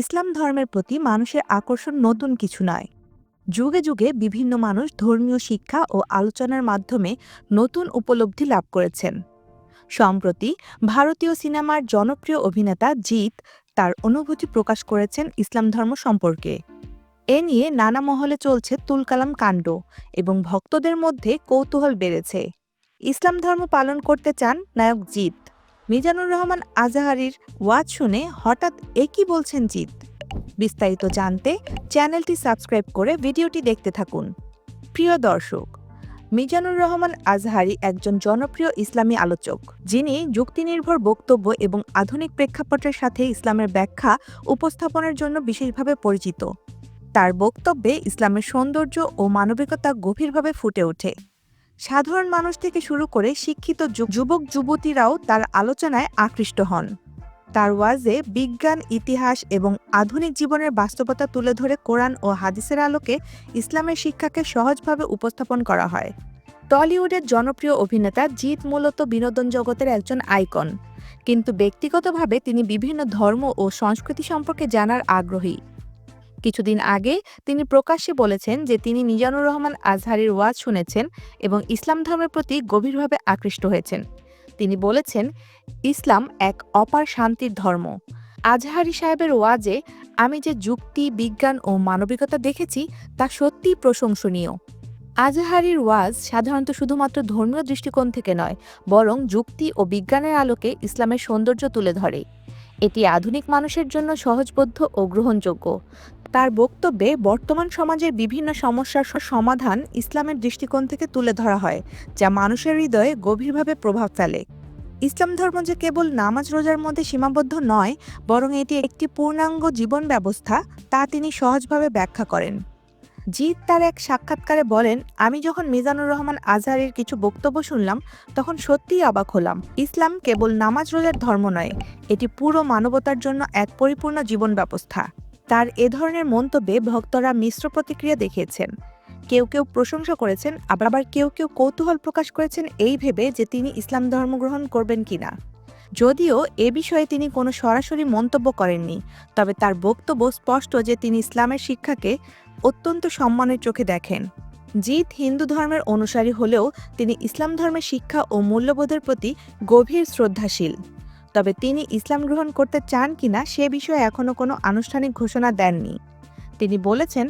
ইসলাম ধর্মের প্রতি মানুষের আকর্ষণ নতুন কিছু নয়। যুগে যুগে বিভিন্ন মানুষ ধর্মীয় শিক্ষা ও আলোচনার মাধ্যমে নতুন উপলব্ধি লাভ করেছেন। সম্প্রতি ভারতীয় সিনেমার জনপ্রিয় অভিনেতা জিৎ তার অনুভূতি প্রকাশ করেছেন ইসলাম ধর্ম সম্পর্কে। এ নিয়ে নানা মহলে চলছে তুলকালাম কাণ্ড এবং ভক্তদের মধ্যে কৌতূহল বেড়েছে। ইসলাম ধর্ম পালন করতে চান নায়ক জিৎ। মিজানুর রহমান আজাহারীর ওয়াজ শুনে হঠাৎ একই বলছেন জিৎ। বিস্তারিত জানতে চ্যানেলটি সাবস্ক্রাইব করে ভিডিওটি দেখতে থাকুন। প্রিয় দর্শক, মিজানুর রহমান আজহারী একজন জনপ্রিয় ইসলামী আলোচক, যিনি যুক্তিনির্ভর বক্তব্য এবং আধুনিক প্রেক্ষাপটের সাথে ইসলামের ব্যাখ্যা উপস্থাপনের জন্য বিশেষভাবে পরিচিত। তার বক্তব্যে ইসলামের সৌন্দর্য ও মানবিকতা গভীরভাবে ফুটে ওঠে। সাধারণ মানুষ থেকে শুরু করে শিক্ষিত যুবক যুবতীরাও তার আলোচনায় আকৃষ্ট হন। তার ওয়াজে বিজ্ঞান, ইতিহাস এবং আধুনিক জীবনের বাস্তবতা তুলে ধরে কোরআন ও হাদিসের আলোকে ইসলামের শিক্ষাকে সহজভাবে উপস্থাপন করা হয়। টলিউডের জনপ্রিয় অভিনেতা জিৎ মূলত বিনোদন জগতের একজন আইকন, কিন্তু ব্যক্তিগতভাবে তিনি বিভিন্ন ধর্ম ও সংস্কৃতি সম্পর্কে জানার আগ্রহী। কিছুদিন আগে তিনি প্রকাশ্যে বলেছেন যে তিনি মিজানুর রহমান আজহারীর ওয়াজ শুনেছেন এবং ইসলাম ধর্মের প্রতি গভীরভাবে আকৃষ্ট হয়েছেন। তিনি বলেছেন, ইসলাম এক অপার শান্তির ধর্ম। আজহারী সাহেবের ওয়াজে আমি যে যুক্তি, বিজ্ঞান ও মানবিকতা দেখেছি তা সত্যিই প্রশংসনীয়। আজহারীর ওয়াজ সাধারণত শুধুমাত্র ধর্মীয় দৃষ্টিকোণ থেকে নয়, বরং যুক্তি ও বিজ্ঞানের আলোকে ইসলামের সৌন্দর্য তুলে ধরে। এটি আধুনিক মানুষের জন্য সহজবোধ্য ও গ্রহণযোগ্য। তার বক্তব্যে বর্তমান সমাজের বিভিন্ন সমস্যার সমাধান ইসলামের দৃষ্টিকোণ থেকে তুলে ধরা হয়, যা মানুষের হৃদয়ে গভীরভাবে প্রভাব ফেলে। ইসলাম ধর্ম যে কেবল নামাজ রোজার মধ্যে সীমাবদ্ধ নয়, বরং এটি একটি পূর্ণাঙ্গ জীবন ব্যবস্থা, তা তিনি সহজভাবে ব্যাখ্যা করেন। জিৎ তার এক সাক্ষাৎকারে বলেন, আমি যখন মিজানুর রহমান আজহারীর কিছু বক্তব্য শুনলাম তখন সত্যিই অবাক হলাম। ইসলাম কেবল নামাজ রোজার ধর্ম নয়, এটি পুরো মানবতার জন্য এক পরিপূর্ণ জীবন ব্যবস্থা। তার এ ধরনের মন্তব্যে ভক্তরা মিশ্র প্রতিক্রিয়া দেখিয়েছেন। কেউ কেউ প্রশংসা করেছেন, আবার কেউ কেউ কৌতূহল প্রকাশ করেছেন এই ভেবে যে তিনি ইসলাম ধর্ম গ্রহণ করবেন কিনা। যদিও এ বিষয়ে তিনি কোনো সরাসরি মন্তব্য করেননি, তবে তার বক্তব্য স্পষ্ট যে তিনি ইসলামের শিক্ষাকে অত্যন্ত সম্মানের চোখে দেখেন। জিৎ হিন্দু ধর্মের অনুসারী হলেও তিনি ইসলাম ধর্মের শিক্ষা ও মূল্যবোধের প্রতি গভীর শ্রদ্ধাশীল। তবে তিনি ইসলাম গ্রহণ করতে চান কিনা সে বিষয়ে এখনও কোনো আনুষ্ঠানিক ঘোষণা দেননি। তিনি বলেছেন,